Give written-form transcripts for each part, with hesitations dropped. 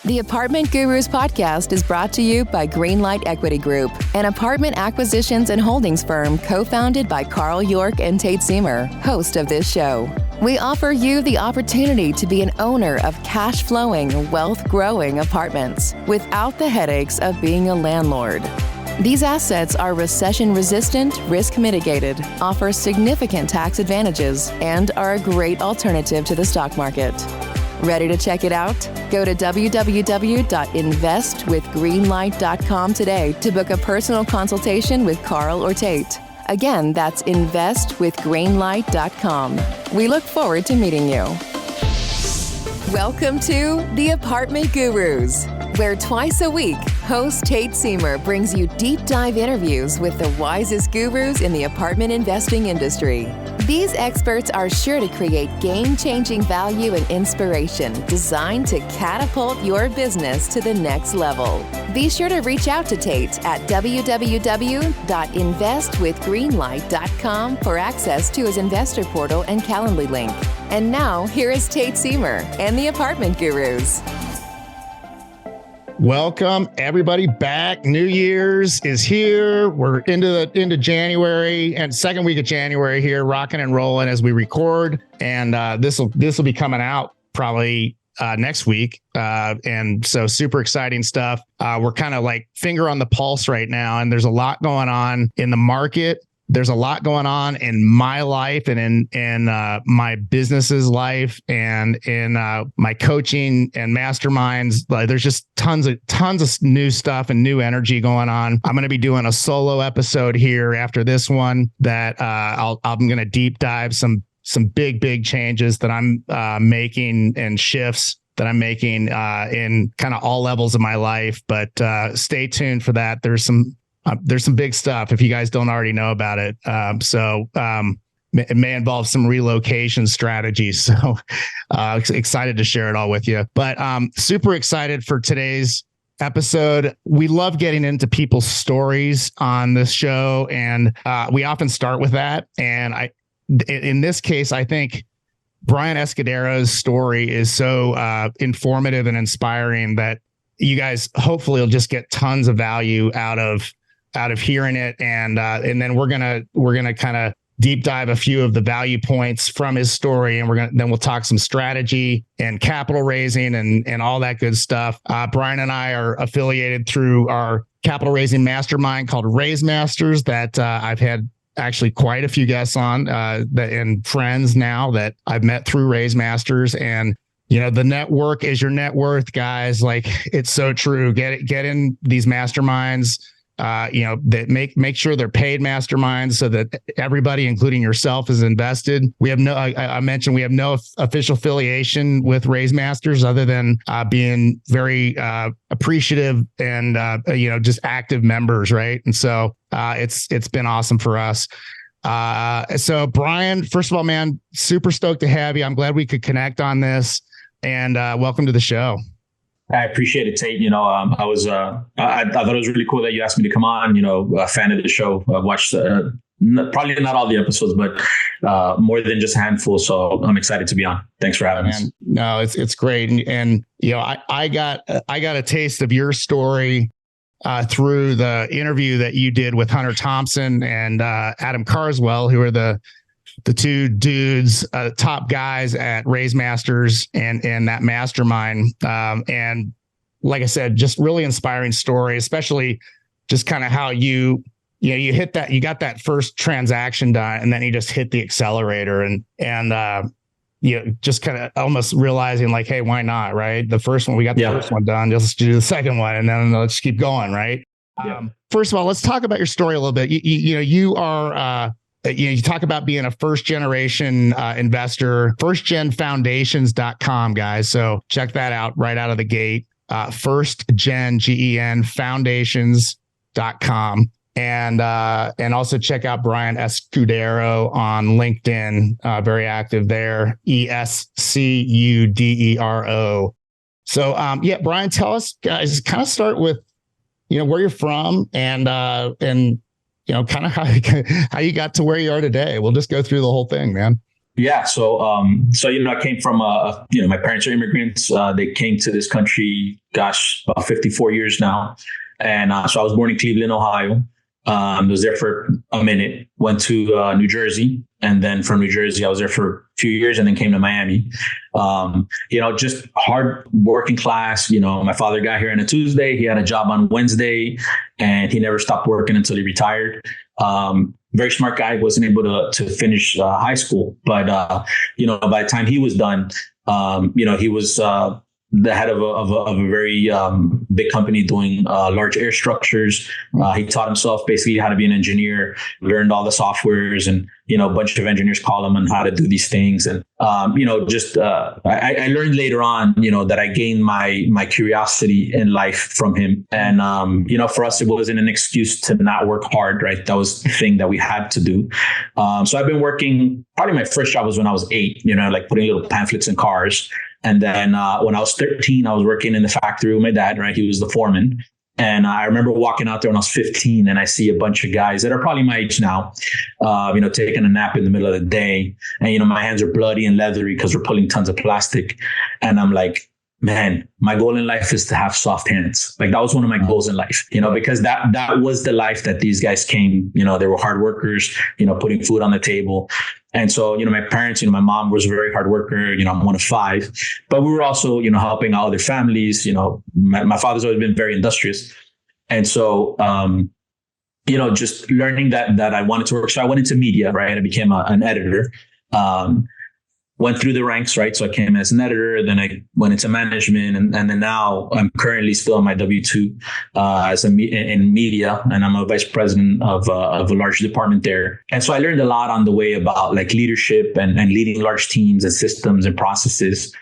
The Apartment Gurus podcast is brought to you by Greenlight Equity Group, an apartment acquisitions and holdings firm co-founded by Carl York and Tate Siemer, host of this show. We offer you the opportunity to be an owner of cash-flowing, wealth-growing apartments without the headaches of being a landlord. These assets are recession-resistant, risk-mitigated, offer significant tax advantages, and are a great alternative to the stock market. Ready to check it out? Go to www.investwithgreenlight.com today to book a personal consultation with Carl or Tate. Again, that's investwithgreenlight.com. We look forward to meeting you. Welcome to The Apartment Gurus, where twice a week, host Tate Siemer brings you deep dive interviews with the wisest gurus in the apartment investing industry. These experts are sure to create game-changing value and inspiration designed to catapult your business to the next level. Be sure to reach out to Tate at www.investwithgreenlight.com for access to his investor portal and Calendly link. And now, here is Tate Siemer and the Apartment Gurus. Welcome everybody back. New Year's is here. We're into January and second week of January here, rocking and rolling as we record. And this will be coming out probably next week. And so super exciting stuff. We're kind of like finger on the pulse right now, and there's a lot going on in the market. There's a lot going on in my life and in my business's life and in my coaching and masterminds. Like, there's just tons of new stuff and new energy going on. I'm going to be doing a solo episode here after this one that I'm going to deep dive some big changes that I'm making and shifts that I'm making in kind of all levels of my life. But stay tuned for that. There's some big stuff if you guys don't already know about it. It may involve some relocation strategies. So excited to share it all with you. But super excited for today's episode. We love getting into people's stories on this show, and we often start with that. And in this case, I think Bryan Escudero's story is so informative and inspiring that you guys hopefully will just get tons of value out of hearing it. And then we're gonna kind of deep dive a few of the value points from his story, and we'll talk some strategy and capital raising and all that good stuff. Bryan and I are affiliated through our capital raising mastermind called Raise Masters that I've had actually quite a few guests on and friends now that I've met through Raise Masters. And you know, the network is your net worth, guys. Like, it's so true. Get in these masterminds. That make sure they're paid masterminds so that everybody, including yourself, is invested. We have I mentioned we have no official affiliation with Raise Masters other than being very appreciative and just active members, right? And so it's been awesome for us. So Bryan, first of all, man, super stoked to have you. I'm glad we could connect on this, and welcome to the show. I appreciate it, Tate. I thought it was really cool that you asked me to come on. A fan of the show. I've watched probably not all the episodes, but more than just a handful. So I'm excited to be on. Thanks for having us. No, it's great. And I got a taste of your story through the interview that you did with Hunter Thompson and Adam Carswell, who are the two dudes, top guys at Raise Masters and that mastermind. And like I said, just really inspiring story, especially just kind of how you hit that, you got that first transaction done, and then you just hit the accelerator and just kind of almost realizing like, hey, why not? Right. The first one, we got the first one done. Let's do the second one, and then let's keep going. Right. Yeah. First of all, let's talk about your story a little bit. You are, you talk about being a first generation investor, firstgenfoundations.com, guys. So check that out right out of the gate. Firstgen, GEN foundations.com. And also check out Bryan Escudero on LinkedIn. Very active there. Escudero. So Bryan, tell us, guys, kind of start with, where you're from and kind of how you got to where you are today. We'll just go through the whole thing, man. Yeah. So, I came from, my parents are immigrants. They came to this country, about 54 years now. And so I was born in Cleveland, Ohio. Was there for a minute, went to New Jersey. And then from New Jersey, I was there for a few years and then came to Miami. Just hard working class. My father got here on a Tuesday. He had a job on Wednesday and he never stopped working until he retired. Very smart guy, wasn't able to finish high school. But, by the time he was done, he was the head of a very big company doing large air structures. He taught himself basically how to be an engineer, learned all the softwares, and a bunch of engineers call him on how to do these things. And I learned later on, that I gained my curiosity in life from him. And for us, it wasn't an excuse to not work hard, right? That was the thing that we had to do. So I've been working. Probably my first job was when I was 8. Like putting little pamphlets in cars. And then when I was 13, I was working in the factory with my dad, right? He was the foreman. And I remember walking out there when I was 15 and I see a bunch of guys that are probably my age now, taking a nap in the middle of the day. And, my hands are bloody and leathery because we're pulling tons of plastic. And I'm like, man, my goal in life is to have soft hands. Like that was one of my goals in life, because that was the life that these guys came, they were hard workers, putting food on the table. And so, my parents, my mom was a very hard worker, I'm one of 5, but we were also, helping out other families. My father's always been very industrious. And so, just learning that I wanted to work. So I went into media, right? I became an editor. Went through the ranks, right? So I came as an editor, then I went into management, and then now I'm currently still on my W-2 in media, and I'm a vice president of a large department there. And so I learned a lot on the way about like leadership and leading large teams and systems and processes.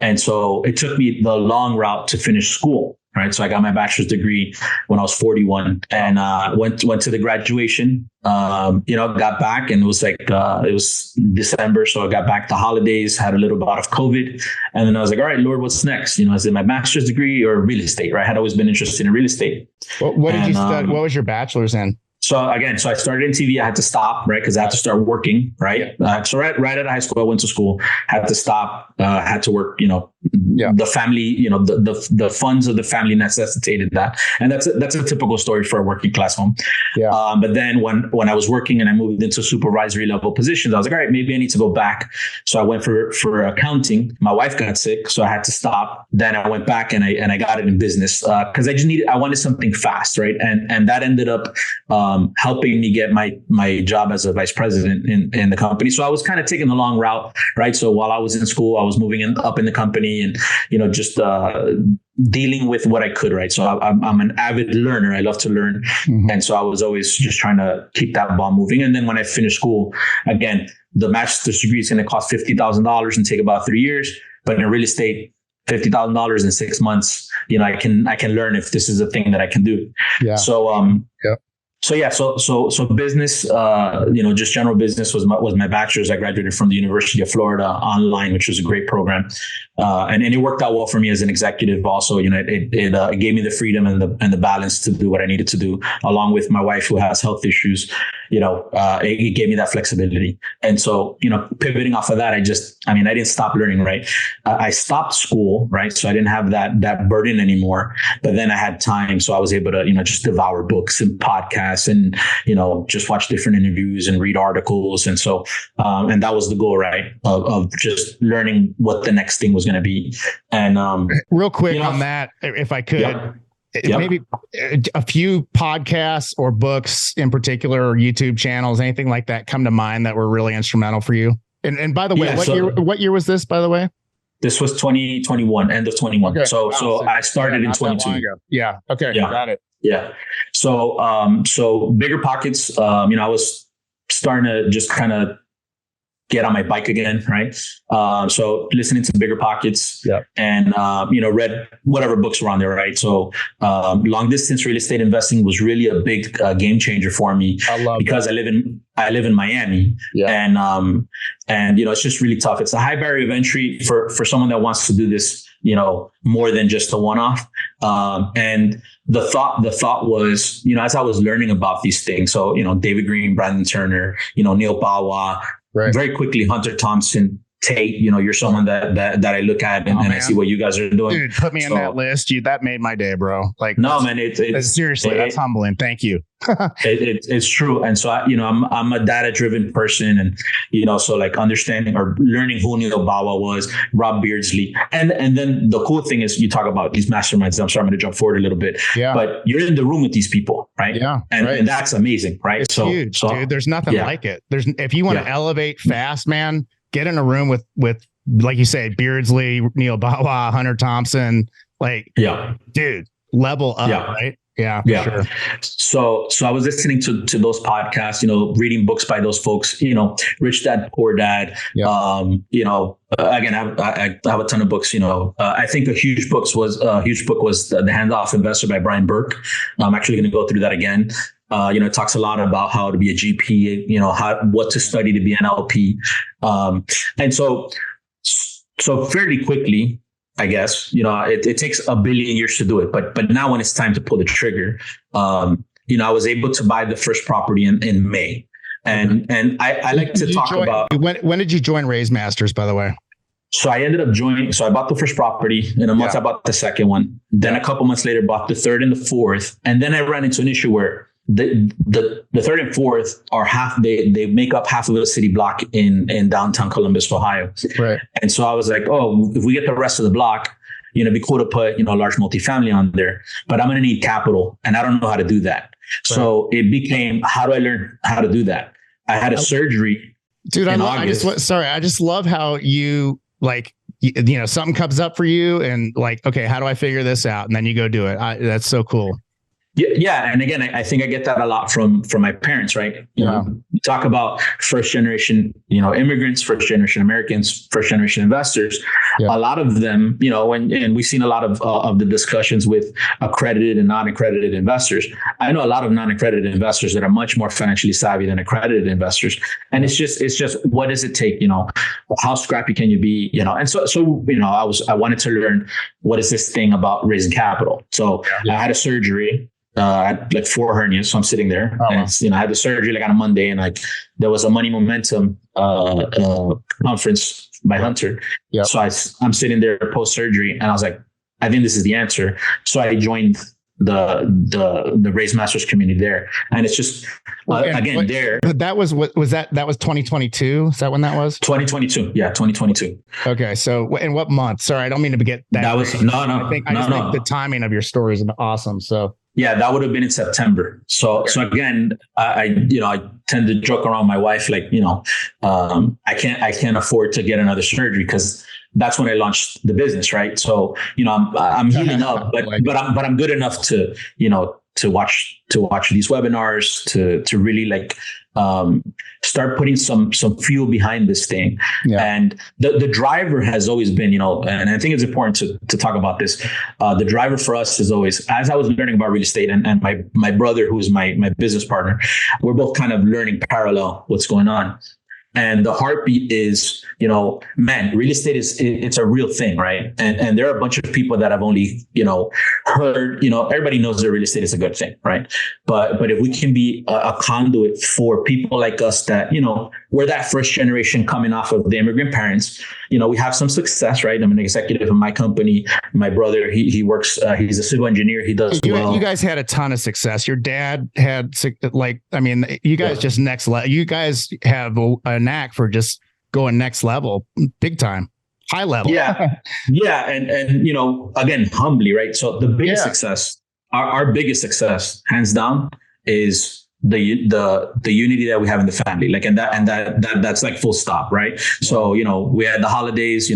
And so it took me the long route to finish school. Right. So I got my bachelor's degree when I was 41 and went to the graduation, got back and it was it was December. So I got back the holidays, had a little bout of COVID. And then I was like, all right, Lord, what's next? Is it my master's degree or real estate? Right. I had always been interested in real estate. What did you study? What was your bachelor's in? So I started in TV. I had to stop, right? Because I had to start working, right? So right out of high school, I went to school, had to stop, had to work, the family, the funds of the family necessitated that. And that's a typical story for a working class home. Yeah. But then when I was working and I moved into supervisory level positions, I was like, all right, maybe I need to go back. So I went for accounting. My wife got sick, so I had to stop. Then I went back and I got it in business because I wanted something fast, right? And that ended up helping me get my job as a vice president in the company. So I was kind of taking the long route, right? So while I was in school, I was moving up in the company and, just dealing with what I could, right? So I'm an avid learner. I love to learn. Mm-hmm. And so I was always just trying to keep that ball moving. And then when I finished school, again, the master's degree is going to cost $50,000 and take about 3 years. But in real estate, $50,000 in 6 months, I can learn if this is a thing that I can do. Yeah. So, So business, just general business was my bachelor's. I graduated from the University of Florida online, which was a great program. And it worked out well for me as an executive. Also, it gave me the freedom and the balance to do what I needed to do, along with my wife who has health issues. It gave me that flexibility. And so, pivoting off of that, I didn't stop learning, right? I stopped school, right? So I didn't have that burden anymore, but then I had time. So I was able to, just devour books and podcasts and, just watch different interviews and read articles. And so, and that was the goal, right? Of just learning what the next thing was going to be. And, real quick on that, if I could, maybe a few podcasts or books in particular, or YouTube channels, anything like that come to mind that were really instrumental for you. And by the way, what year was this, by the way? This was 2021, end of 21. Okay. So I started in 22. Yeah. Okay. Yeah. Got it. Yeah. So Bigger Pockets, I was starting to just kind of get on my bike again. Right. So listening to Bigger Pockets and, read whatever books were on there. Right. So, long distance real estate investing was really a big game changer for me because I live in Miami and it's just really tough. It's a high barrier of entry for someone that wants to do this, more than just a one-off. And the thought was, as I was learning about these things, so, David Green, Brandon Turner, Neil Bawa, very quickly, Hunter Thompson, Tate, you're someone that I look at and I see what you guys are doing. Dude, put me in that list. That made my day, bro. Like, no, man, it's seriously, that's humbling. Thank you. It's true. And so, I'm a data driven person, and, so like understanding or learning who Neil Bawa was, Rob Beardsley. And then the cool thing is you talk about these masterminds. I'm sorry, I'm going to jump forward a little bit, but you're in the room with these people, right? Yeah. And that's amazing, right? It's huge, dude. There's nothing like it. If you want to elevate fast, man, get in a room with, like you say, Beardsley, Neil Bawa, Hunter Thompson, dude, level up, right? Yeah, sure. So I was listening to those podcasts, reading books by those folks, Rich Dad, Poor Dad. Again, I have a ton of books. I think a huge book was The Hands-Off Investor by Brian Burke. I'm actually going to go through that again. It talks a lot about how to be a GP, what to study to be an LP. And so fairly quickly, I guess, it takes a billion years to do it. But now when it's time to pull the trigger, I was able to buy the first property in May. And I like to talk about. When did you join Raise Masters, by the way? So I ended up joining. So I bought the first property. In a month, I bought the second one. Then a couple months later, bought the third and the fourth. And then I ran into an issue where the third and fourth are they make up half of a city block in downtown Columbus, Ohio. Right. And so I was like, if we get the rest of the block, it'd be cool to put, a large multifamily on there, but I'm going to need capital and I don't know how to do that. Right. So it became, how do I learn how to do that? I had a surgery. Dude, I just love how you something comes up for you and like, okay, how do I figure this out? And then you go do it. That's so cool. Yeah. And again, I think I get that a lot from my parents, right? You talk about first generation, immigrants, first generation Americans, first generation investors. Yeah. A lot of them, and we've seen a lot of the discussions with accredited and non-accredited investors. I know a lot of non-accredited investors that are much more financially savvy than accredited investors. And it's just, what does it take? How scrappy can you be? And so I wanted to learn, what is this thing about raising capital? So I had a surgery. I had like 4 hernias, so I'm sitting there. And I had the surgery on a Monday, and there was a Money Momentum conference by Hunter. Yep. So I'm sitting there post surgery, and I was like, I think this is the answer. So I joined the Raise Masters community there, and it's just That was 2022. Is that when that was? 2022. Yeah, 2022. Okay, so in what month? Sorry, I don't mean to get that. That was no. I think the timing of your story is awesome. So. Yeah, that would have been in September. So again, I tend to joke around my wife, I can't afford to get another surgery because that's when I launched the business, right? So I'm healing up, but I'm good enough to watch these webinars to really start putting some fuel behind this thing. Yeah. And the driver has always been, and I think it's important to talk about this. The driver for us is always, as I was learning about real estate and my brother, who's my business partner, we're both kind of learning parallel what's going on. And the heartbeat is, real estate it's a real thing, right? And there are a bunch of people that have only, heard, everybody knows that real estate is a good thing, right? But if we can be a conduit for people like us that, we're that first generation coming off of the immigrant parents, we have some success, right? I'm an executive in my company. My brother, he works, he's a civil engineer. He does well. You guys had a ton of success. Your dad had you guys just next level. You guys have a knack for just going next level, big time, high level. Yeah. And again, humbly, right? So the biggest success, our biggest success, hands down, is the unity that we have in the family, and that's full stop, right? So we had the holidays,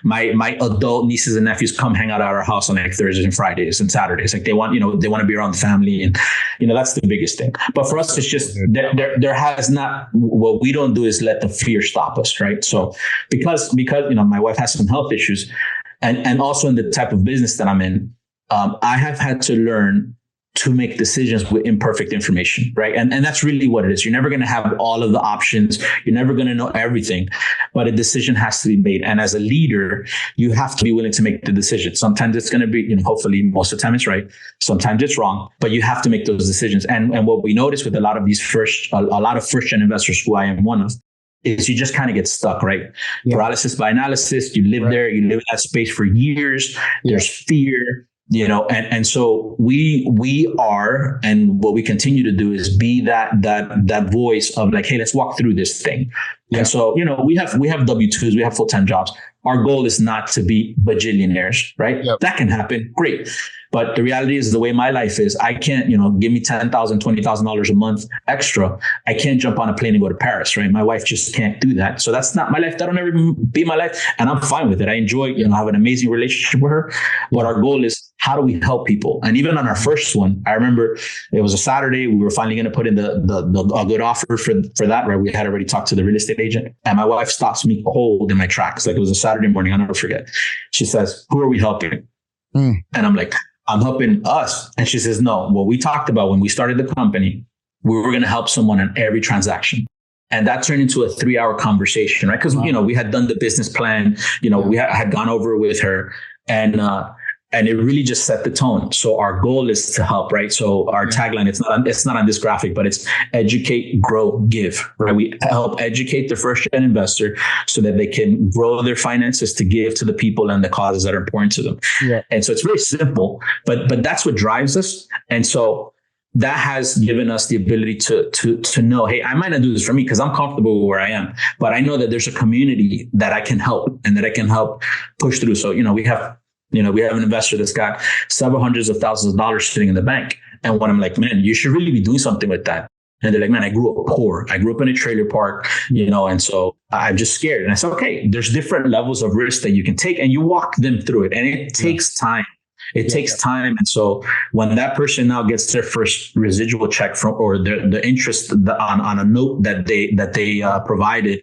my adult nieces and nephews come hang out at our house on Thursdays and Fridays and Saturdays. They want to be around the family, and that's the biggest thing. But for us, it's just there has not, what we don't do is let the fear stop us, right? So because my wife has some health issues, and also in the type of business that I'm in, I have had to learn to make decisions with imperfect information, right? And that's really what it is. You're never going to have all of the options. You're never going to know everything, but a decision has to be made. And as a leader, you have to be willing to make the decision. Sometimes it's going to be, hopefully most of the time it's right. Sometimes it's wrong, but you have to make those decisions. And what we notice with a lot of first-gen investors, who I am one of, is you just kind of get stuck, right? Yeah. Paralysis by analysis. You live there, you live in that space for years. There's fear, you know, and so we are, and what we continue to do is be that voice of like, hey, let's walk through this thing. Yeah. And so, you know, we have W-2s, we have full-time jobs. Our goal is not to be bajillionaires, right? Yep. That can happen. Great. But the reality is the way my life is, I can't, you know, give me $10,000, $20,000 a month extra. I can't jump on a plane and go to Paris, right? My wife just can't do that. So that's not my life. That'll never be my life. And I'm fine with it. I enjoy, you know, have an amazing relationship with her. But our goal is, how do we help people? And even on our first one, I remember it was a Saturday. We were finally going to put in a good offer for that, right? We had already talked to the real estate agent. And my wife stops me cold in my tracks. Like, it was a Saturday morning. I'll never forget. She says, who are we helping? And I'm like, I'm helping us. And she says, no, what we talked about when we started the company, we were going to help someone on every transaction. And that turned into a 3-hour conversation, right? Because, you know, we had done the business plan, you know, we had gone over with her, and it really just set the tone. So our goal is to help, right? So our tagline, it's not on this graphic, but it's educate, grow, give, right? We help educate the first gen investor so that they can grow their finances to give to the people and the causes that are important to them. Yeah. And so it's very simple, but that's what drives us. And so that has given us the ability to know, hey, I might not do this for me because I'm comfortable where I am, but I know that there's a community that I can help and that I can help push through. So, you know, we have an investor that's got several hundreds of thousands of dollars sitting in the bank. And when I'm like, man, you should really be doing something with that. And they're like, man, I grew up poor. I grew up in a trailer park, you know, and so I'm just scared. And I said, okay, there's different levels of risk that you can take, and you walk them through it. And it takes time. It takes time. And so when that person now gets their first residual check from, or the interest on a note that they provided,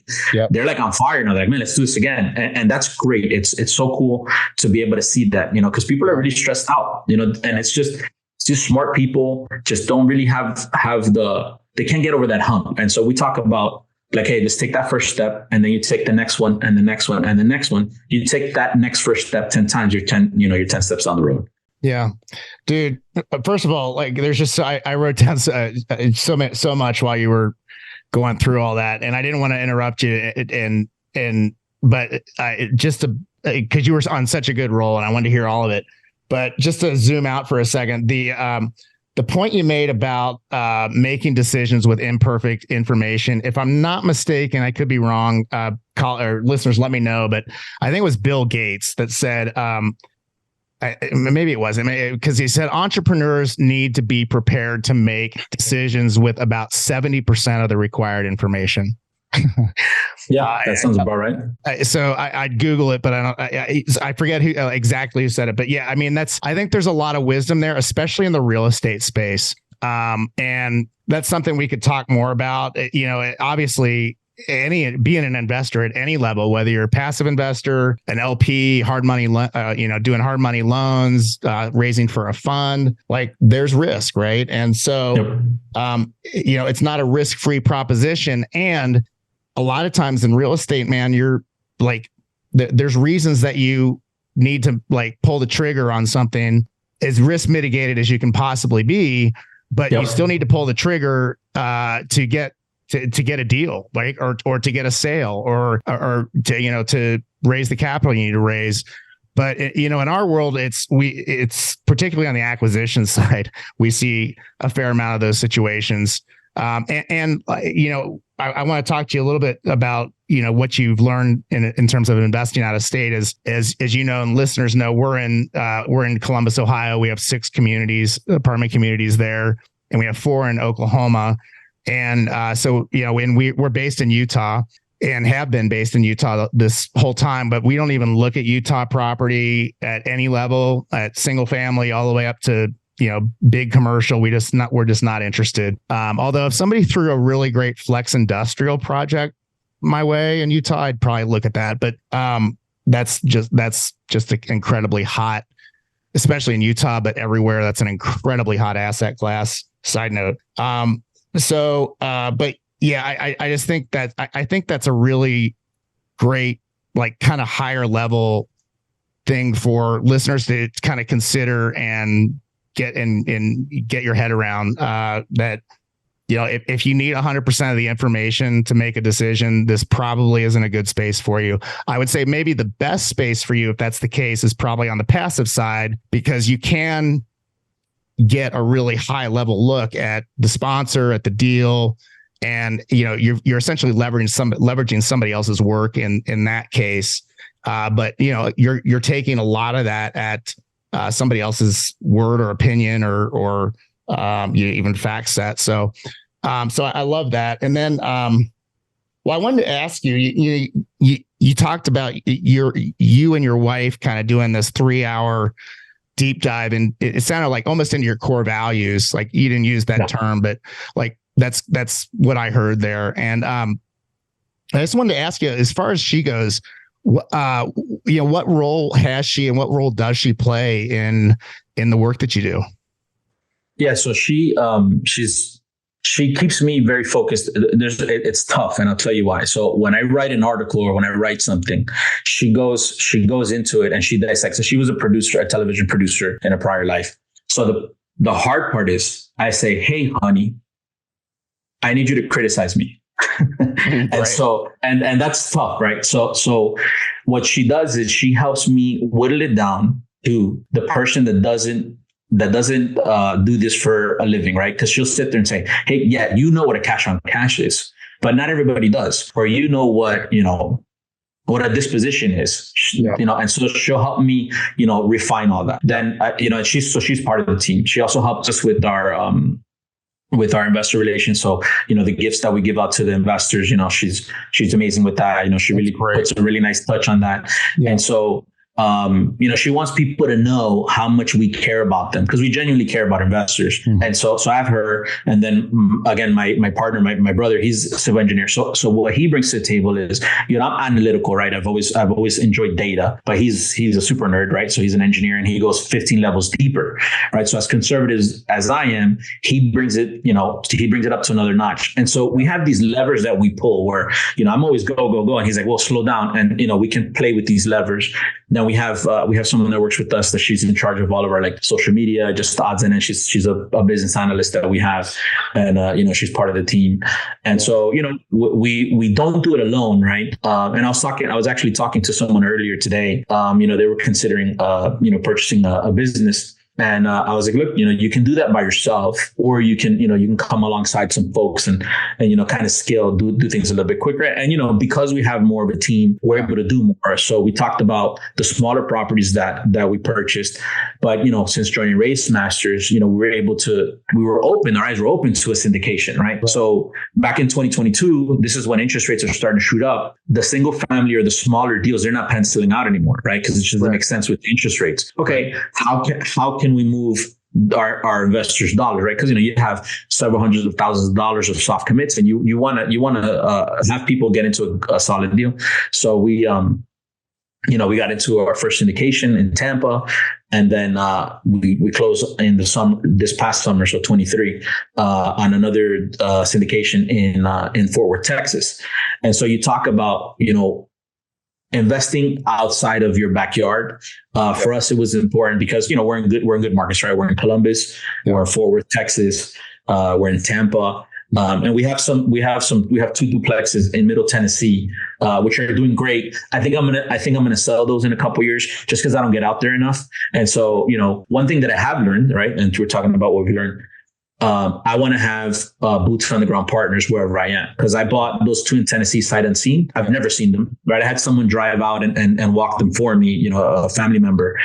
they're like on fire now. They're like, man, let's do this again. And that's great. It's so cool to be able to see that, you know, because people are really stressed out, you know, and it's just smart people just don't really they can't get over that hump. And so we talk about, like, hey, just take that first step, and then you take the next one and the next one and the next one. You take that next first step 10 times, you're 10 steps on the road. Yeah, dude. First of all, like, there's just, I wrote down so much while you were going through all that, and I didn't want to interrupt you, but because you were on such a good roll and I wanted to hear all of it, but just to zoom out for a second, the point you made about making decisions with imperfect information, if I'm not mistaken, I could be wrong, or listeners, let me know, but I think it was Bill Gates that said, maybe it wasn't, because he said entrepreneurs need to be prepared to make decisions with about 70% of the required information. Yeah, that sounds about right. So I'd Google it, but I forget who exactly who said it. But yeah, I mean, I think there's a lot of wisdom there, especially in the real estate space. And that's something we could talk more about. You know, obviously, being an investor at any level, whether you're a passive investor, an LP, hard money, doing hard money loans, raising for a fund, like, there's risk, right? And so, it's not a risk-free proposition. And a lot of times in real estate, man, you're like, there's reasons that you need to, like, pull the trigger on something as risk mitigated as you can possibly be, but you still need to pull the trigger to get a deal, like, or to get a sale, or to raise the capital you need to raise. But in our world, it's particularly on the acquisition side, we see a fair amount of those situations. I want to talk to you a little bit about, what you've learned in terms of investing out of state. As you know, and listeners know, we're in Columbus, Ohio. We have 6 apartment communities there, and we have 4 in Oklahoma. And when we're based in Utah and have been based in Utah this whole time, but we don't even look at Utah property at any level, at single family, all the way up to, big commercial. We're just not interested. Although if somebody threw a really great flex industrial project my way in Utah, I'd probably look at that. But that's just incredibly hot, especially in Utah, but everywhere. That's an incredibly hot asset class. Side note. But yeah, I just think that I think that's a really great, like, kind of higher level thing for listeners to kind of consider and get your head around, that if you need 100% of the information to make a decision, this probably isn't a good space for you. I would say maybe the best space for you, if that's the case, is probably on the passive side, because you can get a really high level look at the sponsor, at the deal. And, you're essentially leveraging somebody else's work in that case. But you're taking a lot of that at somebody else's word or opinion or you even fact set. So I love that. And then, I wanted to ask you, you talked about you and your wife kind of doing this 3-hour deep dive, and it sounded like almost into your core values. Like, you didn't use that term, but like, that's what I heard there. And, I just wanted to ask you, as far as she goes, what role has she and what role does she play in the work that you do? Yeah. So she keeps me very focused. It's tough, and I'll tell you why. So when I write an article or when I write something, she goes into it and she dissects. So she was a television producer in a prior life. So the hard part is I say, hey, honey, I need you to criticize me. And right. So, and that's tough, right? So what she does is she helps me whittle it down to the person that doesn't do this for a living, right? Because she'll sit there and say, hey, yeah, what a cash on cash is, but not everybody does. Or what a disposition is, and so she'll help me, refine all that. Then, she's part of the team. She also helps us with our investor relations. So, the gifts that we give out to the investors, she's amazing with that. She really puts a really nice touch on that. Yeah. And so, she wants people to know how much we care about them, because we genuinely care about investors. Mm-hmm. And so I have her, and then again, my partner, my brother, he's a civil engineer. So what he brings to the table is, I'm analytical, right? I've always enjoyed data, but he's a super nerd, right? So he's an engineer and he goes 15 levels deeper, right? So as conservative as I am, he brings it up to another notch. And so we have these levers that we pull where, I'm always go. And he's like, well, slow down. And, we can play with these levers. Then we have someone that works with us that she's in charge of all of our social media, just odds in, and she's a business analyst that we have, and she's part of the team. And so we don't do it alone, right? And I was actually talking to someone earlier today. They were considering purchasing a business. And I was like, look, you can do that by yourself, or you can come alongside some folks and kind of scale, do things a little bit quicker. And, because we have more of a team, we're able to do more. So we talked about the smaller properties that we purchased. But, since joining Race Masters, our eyes were open to a syndication, right? So back in 2022, this is when interest rates are starting to shoot up. The single family or the smaller deals, they're not penciling out anymore, right? Because it just doesn't make sense with interest rates. Okay, how can we move our investors' dollars, right? Because you have several hundreds of thousands of dollars of soft commits, and you want to have people get into a solid deal. So we got into our first syndication in Tampa, and then we closed in the summer, this past summer, so 23, on another syndication in Fort Worth, Texas. And so you talk about investing outside of your backyard. For us, it was important because we're in good markets, right? We're in Columbus, we're in Fort Worth, Texas, we're in Tampa. And we have two duplexes in Middle Tennessee, which are doing great. I think I'm gonna sell those in a couple of years just because I don't get out there enough. And so, one thing that I have learned, right? And we're talking about what we learned. I want to have boots on the ground partners wherever I am, because I bought those two in Tennessee sight unseen. I've never seen them, right? I had someone drive out and walk them for me, a family member,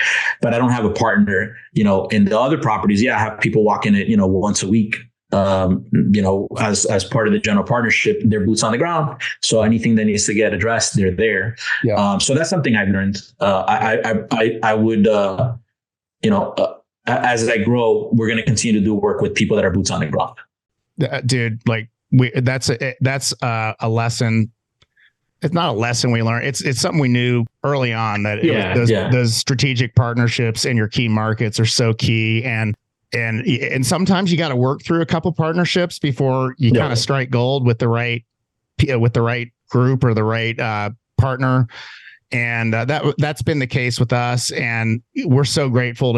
but I don't have a partner, in the other properties. Yeah, I have people walking it, once a week. As part of the general partnership, they're boots on the ground. So anything that needs to get addressed, they're there. Yeah. So that's something I've learned. I would, as I grow, we're going to continue to do work with people that are boots on the ground. Dude, that's a lesson. It's not a lesson we learned. It's something we knew early on that those strategic partnerships in your key markets are so key. And sometimes you got to work through a couple partnerships before you kind of strike gold with the right group or the right partner. And that's been the case with us. And we're so grateful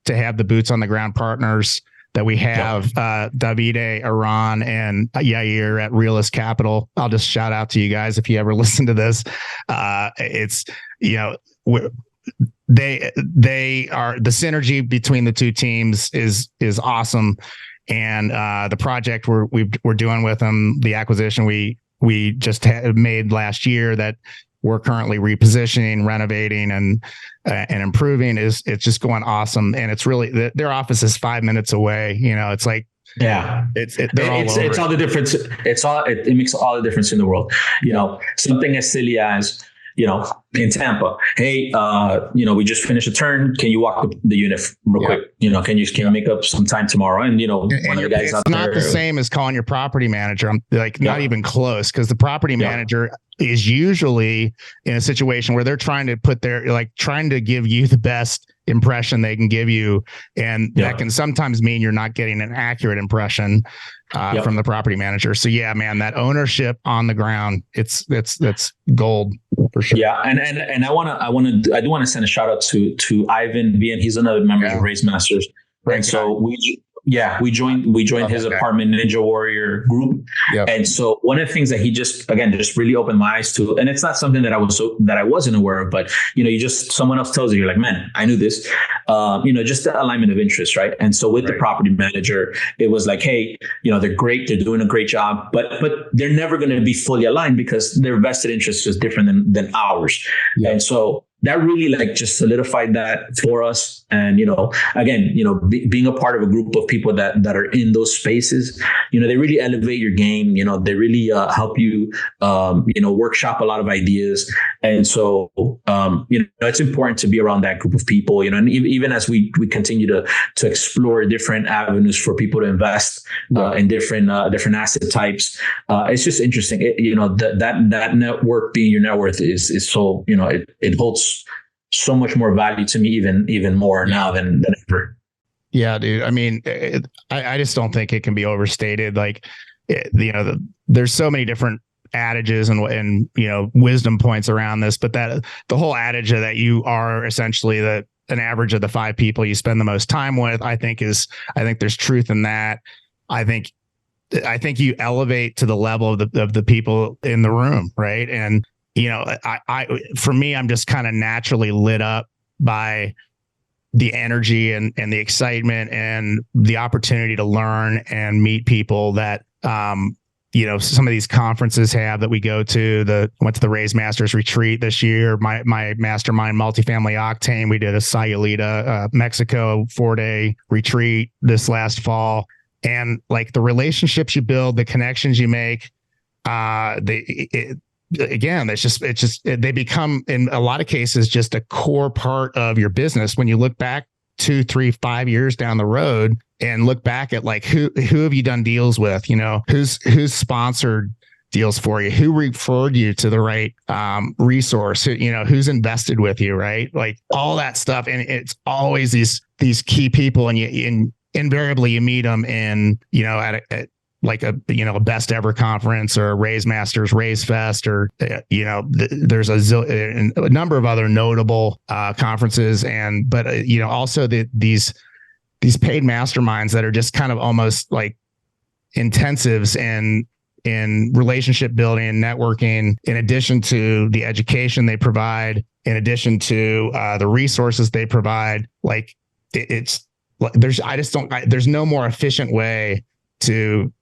to have the boots on the ground partners that we have Davide, Iran, and Yair at Realist Capital. I'll just shout out to you guys if you ever listen to this. It's, you know, they are, the synergy between the two teams is awesome. And the project we're doing with them, the acquisition we just made last year that we're currently repositioning, renovating, and improving, it's just going awesome. And it's really, their office is 5 minutes away. You know, it's like, it's all the difference. It makes all the difference in the world. You know, something as silly as, you know, in Tampa, hey, you know, we just finished a turn. Can you walk the unit real quick? You know, can you make up some time tomorrow? And, you know, one of the guys out there. It's not the same as calling your property manager. I'm like, not even close, because the property manager is usually in a situation where they're trying to give you the best impression they can give you. And that can sometimes mean you're not getting an accurate impression from the property manager. So yeah, man, that ownership on the ground, it's gold for sure. Yeah. And I do want to send a shout out to Ivan B, and he's another member of Raise Masters. And so we joined his apartment Ninja Warrior group. Yep. And so one of the things that he just really opened my eyes to, and it's not something that I wasn't aware of, but, you know, someone else tells you're like, man, I knew this, you know, just the alignment of interest. Right. And so with the property manager, it was like, hey, you know, they're great. They're doing a great job, but they're never going to be fully aligned because their vested interest is different than ours. Yeah. And so that really like just solidified that for us. And, you know, again, you know, being a part of a group of people that are in those spaces, you know, they really elevate your game. You know, they really help you, you know, workshop a lot of ideas. And so, you know, it's important to be around that group of people, you know, and even as we continue to explore different avenues for people to invest in different asset types. It's just interesting. You know, that network being your net worth is so, you know, it holds so much more value to me, even more now than ever. Yeah, dude. I mean, I just don't think it can be overstated. Like, you know, there's so many different adages and you know, wisdom points around this, but that the whole adage that you are essentially an average of the 5 people you spend the most time with, I think there's truth in that. I think you elevate to the level of the people in the room, right? And you know, for me, I'm just kind of naturally lit up by the energy and the excitement and the opportunity to learn and meet people that, you know, some of these conferences have that we go to. Went to the Raise Masters retreat this year. My mastermind multifamily octane. We did a Sayulita, Mexico 4-day retreat this last fall, and like the relationships you build, the connections you make, again, they become in a lot of cases just a core part of your business. When you look back 2, 3, 5 years down the road and look back at like who have you done deals with, you know, who's sponsored deals for you, who referred you to the right resource, you know, who's invested with you, right? Like all that stuff. And it's always these key people, and invariably you meet them in, you know, at like a best ever conference or a Raise Masters, Raise Fest, or, you know, there's a number of other notable conferences. But you know, also these paid masterminds that are just kind of almost like intensives in relationship building and networking, in addition to the education they provide, in addition to the resources they provide. Like there's no more efficient way to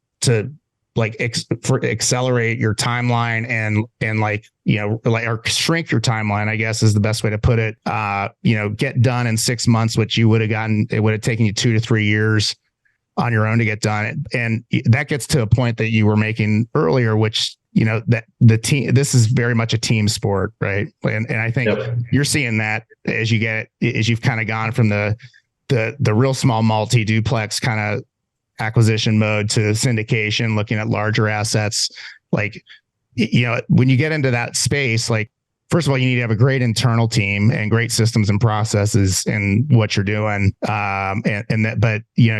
like accelerate your timeline and like, you know, like, or shrink your timeline, I guess is the best way to put it. You know, get done in 6 months, which it would have taken you 2 to 3 years on your own to get done. And that gets to a point that you were making earlier, which, you know, that the team, this is very much a team sport, right? And I think you're seeing that as you've kind of gone from the real small multi-duplex kind of acquisition mode to syndication, looking at larger assets. Like, you know, when you get into that space, like, first of all, you need to have a great internal team and great systems and processes in what you're doing. But you know,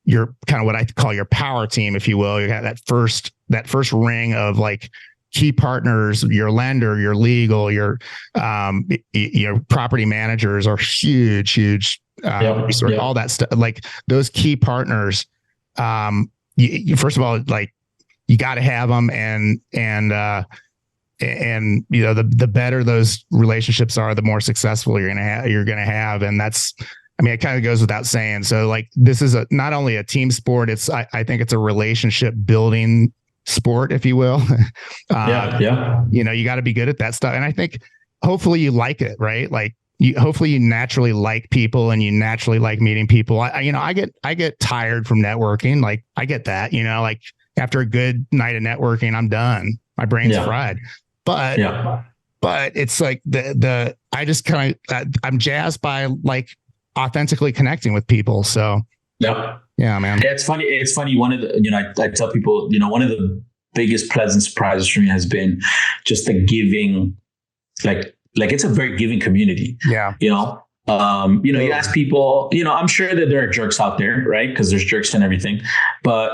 you're kind of what I call your power team, if you will. You got that first ring of like key partners, your lender, your legal, your property managers are huge resource, all that stuff. Like those key partners, you first of all, like you got to have them, and the better those relationships are, the more successful you're gonna have, and that's, I mean, it kind of goes without saying. So like this is not only a team sport, I think it's a relationship building sport, if you will. You got to be good at that stuff, and I think hopefully you like it, right? Like hopefully you naturally like people, and you naturally like meeting people. I get tired from networking. Like I get that, like after a good night of networking, I'm done. My brain's fried. But it's like I'm jazzed by like authentically connecting with people. So yeah, man. Yeah, it's funny. One of the, I tell people, one of the biggest pleasant surprises for me has been just the giving, like it's a very giving community. Yeah. You ask people, I'm sure that there are jerks out there, right? Because there's jerks and everything. But,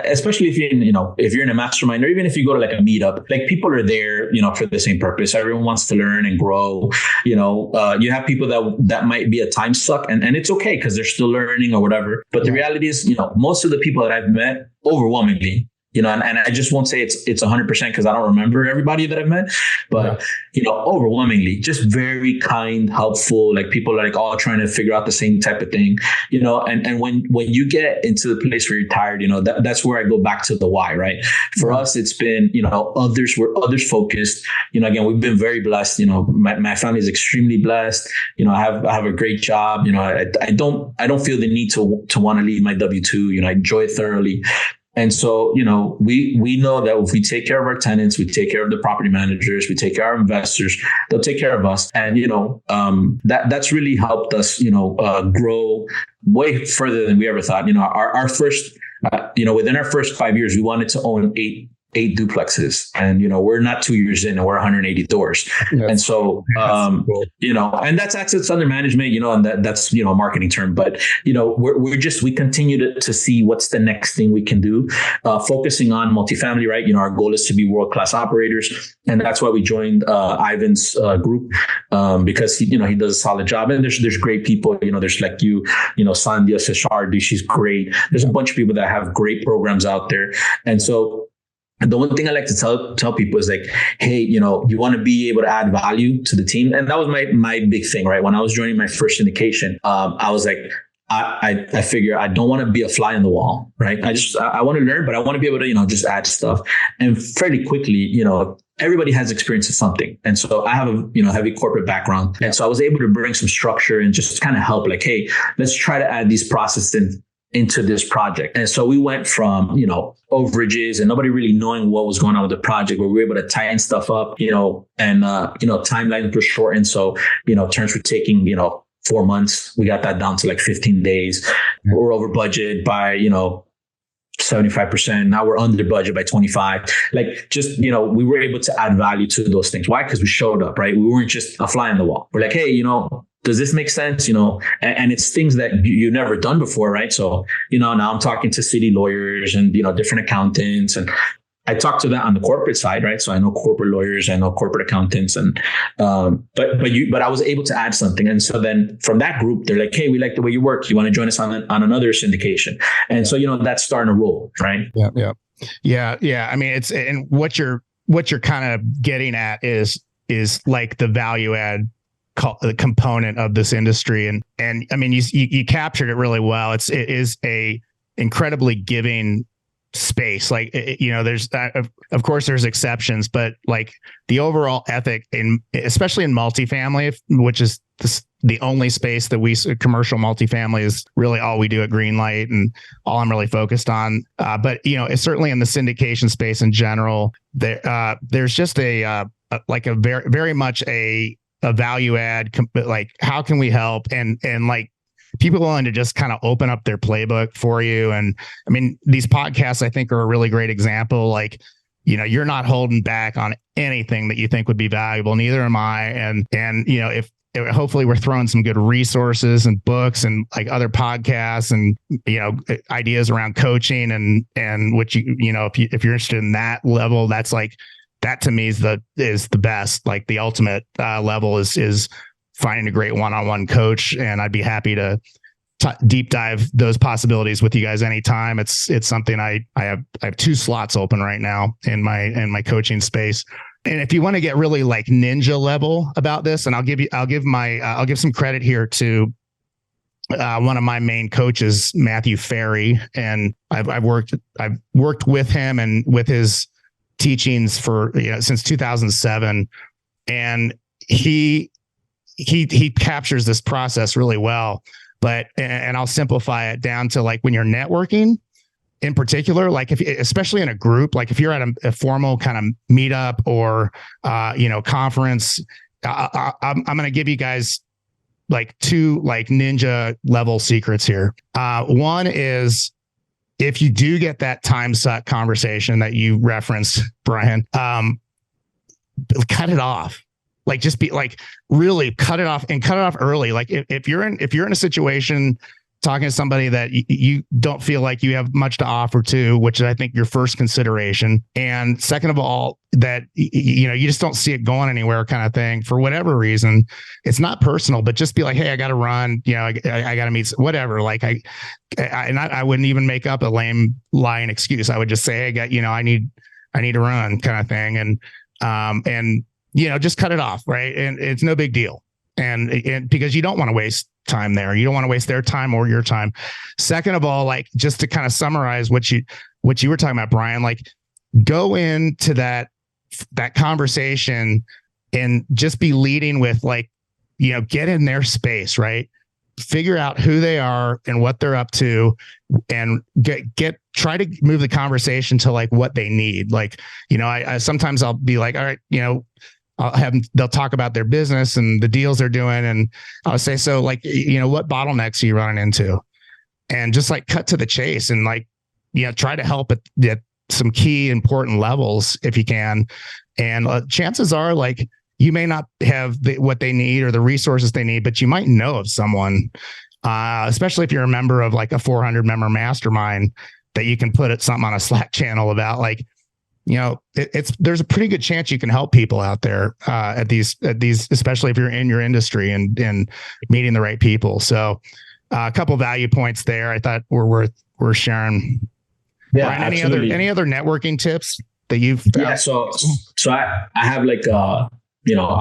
especially if you're in a mastermind, or even if you go to like a meetup, like people are there, for the same purpose. Everyone wants to learn and grow. You have people that might be a time suck, and it's okay because they're still learning or whatever. But the reality is, most of the people that I've met overwhelmingly, and I just won't say it's 100% because I don't remember everybody that I've met, but overwhelmingly just very kind, helpful, like people are like all trying to figure out the same type of thing, and when you get into the place where you're tired, that's where I go back to the why, right? For us, it's been, we're others focused, again, we've been very blessed, my family is extremely blessed. I have a great job. I don't feel the need to want to leave my W-2, I enjoy it thoroughly. And so, we know that if we take care of our tenants, we take care of the property managers, we take care of our investors, they'll take care of us. And, that's really helped us, grow way further than we ever thought. Our first, within our first 5 years, we wanted to own eight duplexes, and we're not 2 years in and we're 180 doors. And so cool. And that's assets under management, and that's a marketing term, but we continue to see what's the next thing we can do, focusing on multifamily, right? Our goal is to be world-class operators, and that's why we joined Ivan's group, because he does a solid job, and there's great people, there's like Sandhya Seshardi, she's great. There's a bunch of people that have great programs out there. And so the one thing I like to tell people is like, hey, you want to be able to add value to the team. And that was my big thing, right? When I was joining my first syndication, I was like, I figure I don't want to be a fly on the wall, right? I want to learn, but I want to be able to, just add stuff. And fairly quickly, everybody has experience in something. And so I have a, heavy corporate background. And so I was able to bring some structure and just kind of help, like, hey, let's try to add these processes into this project. And so we went from, overages and nobody really knowing what was going on with the project, where we were able to tighten stuff up, and timelines were shortened. So, terms were taking, 4 months. We got that down to like 15 days. We're over budget by, 75%. Now we're under budget by 25. Like just, we were able to add value to those things. Why? Because we showed up, right? We weren't just a fly on the wall. We're like, hey, does this make sense? And it's things that you've never done before, right? So, now I'm talking to city lawyers and, different accountants, and I talk to that on the corporate side, right? So I know corporate lawyers, I know corporate accountants, and, but I was able to add something. And so then from that group, they're like, hey, we like the way you work. You want to join us on another syndication? And so, that's starting to roll, right? Yeah. I mean, and what you're kind of getting at is like the value add the component of this industry. And I mean, you captured it really well. It is a incredibly giving space. Like, there's of course there's exceptions, but like the overall ethic especially in multifamily, which is the only space that commercial multifamily is really all we do at Greenlight and all I'm really focused on. But it's certainly in the syndication space in general, there's just a very, very much a value add, like how can we help, and like people willing to just kind of open up their playbook for you. And I mean, these podcasts I think are a really great example. Like, you're not holding back on anything that you think would be valuable. Neither am I. And if hopefully we're throwing some good resources and books and like other podcasts and ideas around coaching and which if you're interested in that level, that's like that to me is the best, like the ultimate level is finding a great one-on-one coach. And I'd be happy to deep dive those possibilities with you guys anytime. It's something I have 2 slots open right now in my coaching space. And if you want to get really like ninja level about this, and I'll give some credit here to one of my main coaches, Matthew Ferry, and I've worked with him and with his teachings for since 2007, and he captures this process really well. But and I'll simplify it down to like when you're networking. In particular, like especially in a group, like if you're at a formal kind of meetup or, conference, I'm going to give you guys like 2 like ninja level secrets here. One is if you do get that time suck conversation that you referenced, Bryan, cut it off. Like just be like, really cut it off and cut it off early. Like if you're in a situation talking to somebody that you don't feel like you have much to offer to, which is, I think, your first consideration. And second of all, that, you just don't see it going anywhere kind of thing for whatever reason. It's not personal, but just be like, hey, I got to run, I got to meet whatever. Like I wouldn't even make up a lame lying excuse. I would just say, hey, I need to run kind of thing. And just cut it off. Right. And it's no big deal. And because you don't want to waste time there. You don't want to waste their time or your time. Second of all, like just to kind of summarize what you were talking about, Bryan, like go into that conversation and just be leading with like, get in their space, right? Figure out who they are and what they're up to, and try to move the conversation to like what they need. Like, I sometimes I'll be like, all right, they'll talk about their business and the deals they're doing. And I'll say, so like, what bottlenecks are you running into? And just like cut to the chase and like, try to help at some key important levels if you can. And chances are like, you may not have what they need or the resources they need, but you might know of someone, especially if you're a member of like a 400 member mastermind that you can put something on a Slack channel about like, there's a pretty good chance you can help people out there at these, especially if you're in your industry and meeting the right people. So a couple of value points there I thought were worth sharing. Yeah. Bryan, any other networking tips that you've found? Yeah. So I have like, I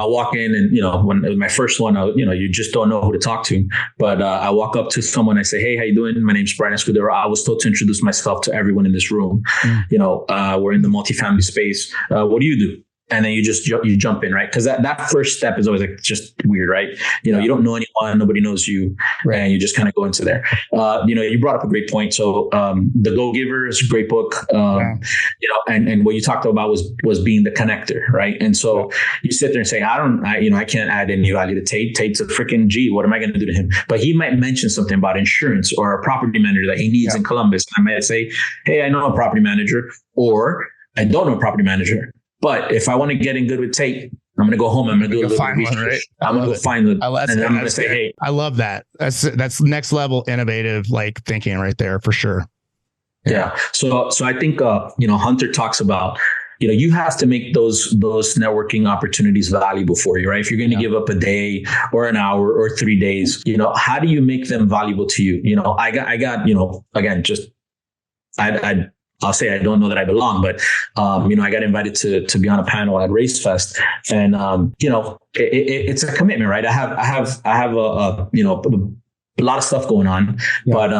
walk in and, when it was my first one, you just don't know who to talk to. But I walk up to someone, I say, hey, how you doing? My name's Bryan Escudero. I was told to introduce myself to everyone in this room. We're in the multifamily space. What do you do? And then you jump in, right? Because that first step is always like just weird, right? You don't know anyone, nobody knows you, right. And you just kind of go into there. You brought up a great point. So The Go-Giver is a great book. And what you talked about was being the connector, right? And so you sit there and say, I can't add any value to Tate. Tate's a freaking G. What am I going to do to him? But he might mention something about insurance or a property manager that he needs in Columbus. And I might say, hey, I know a property manager, or I don't know a property manager. But if I want to get in good with Tate, I'm going to go home. I'm going to do a little research. One, right? I'm going to go find one. And I'm going to say, hey. I love that. That's next level innovative, like thinking right there for sure. Yeah. So I think, Hunter talks about, you have to make those networking opportunities valuable for you, right? If you're going to give up a day or an hour or 3 days, how do you make them valuable to you? I got, again, just, I'll say I don't know that I belong, but I got invited to be on a panel at Race Fest, and it's a commitment, right? I have a lot of stuff going on, but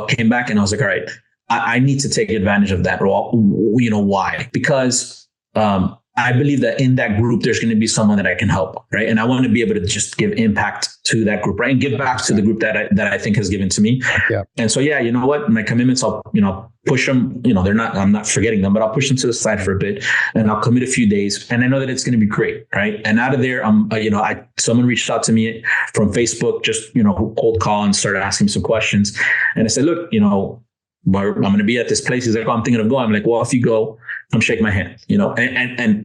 came back and I was like, all right, I need to take advantage of that. Why? Because I believe that in that group, there's going to be someone that I can help, right? And I want to be able to just give impact to that group, right? And give back to the group that I think has given to me. Yeah. And so, you know what? My commitments, I'll, push them, I'm not forgetting them, but I'll push them to the side for a bit and I'll commit a few days. And I know that it's going to be great, right? And out of there, someone reached out to me from Facebook, just, cold call and started asking me some questions. And I said, look, I'm going to be at this place. He's like, I'm thinking of going. I'm like, well, if you go, come shake my hand, and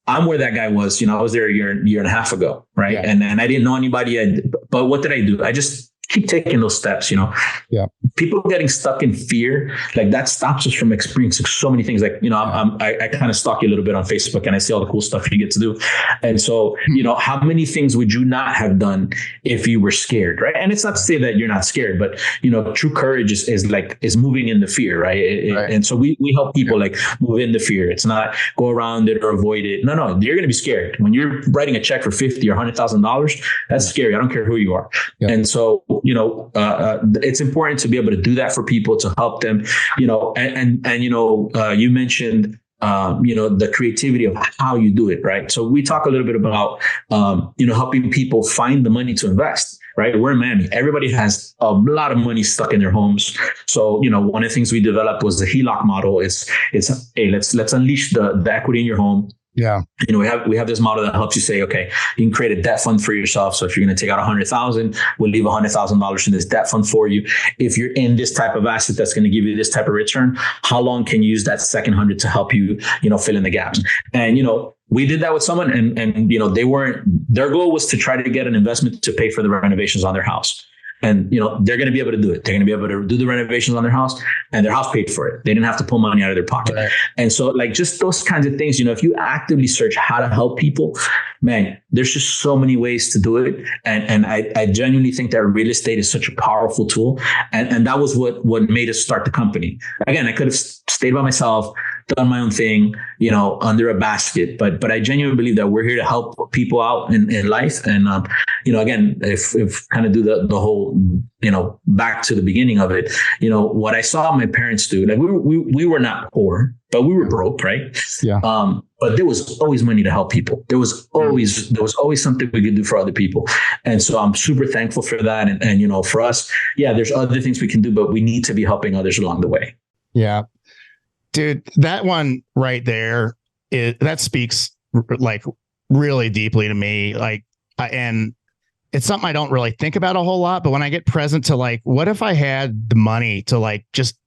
I'm where that guy was, I was there a year and a half ago. Right. Yeah. And I didn't know anybody, but what did I do? I just keep taking those steps, Yeah. People getting stuck in fear, like that stops us from experiencing so many things. Like, I kind of stalk you a little bit on Facebook and I see all the cool stuff you get to do. And so, how many things would you not have done if you were scared, right? And it's not to say that you're not scared, but, true courage is moving in the fear, right? Right. And so we help people like move in the fear. It's not go around it or avoid it. No, you're going to be scared. When you're writing a check for $50,000 or $100,000, that's scary. I don't care who you are. Yeah. And so, it's important to be able to do that for people, to help them, and you mentioned, the creativity of how you do it, right? So we talk a little bit about, helping people find the money to invest. Right. We're in Miami. Everybody has a lot of money stuck in their homes. So, one of the things we developed was the HELOC model. It's hey, let's unleash the equity in your home. Yeah. We have this model that helps you say, okay, you can create a debt fund for yourself. So if you're going to take out $100,000, we'll leave $100,000 in this debt fund for you. If you're in this type of asset that's going to give you this type of return, how long can you use that second 100 to help you, fill in the gaps? And, we did that with someone and their goal was to try to get an investment to pay for the renovations on their house. And, they're going to be able to do it. They're going to be able to do the renovations on their house, and their house paid for it. They didn't have to pull money out of their pocket. Right. And so like just those kinds of things, if you actively search how to help people, man, there's just so many ways to do it. And I genuinely think that real estate is such a powerful tool. And that was what made us start the company. Again, I could have stayed by myself, done my own thing, under a basket. But I genuinely believe that we're here to help people out in life. And, again, if kind of do the whole, back to the beginning of it, what I saw my parents do, like we were not poor, but we were broke, right? Yeah. But there was always money to help people. There was always something we could do for other people. And so I'm super thankful for that. And for us, there's other things we can do, but we need to be helping others along the way. Yeah. Dude, that one right there, that speaks like really deeply to me. Like, and it's something I don't really think about a whole lot, but when I get present to like, what if I had the money to like, just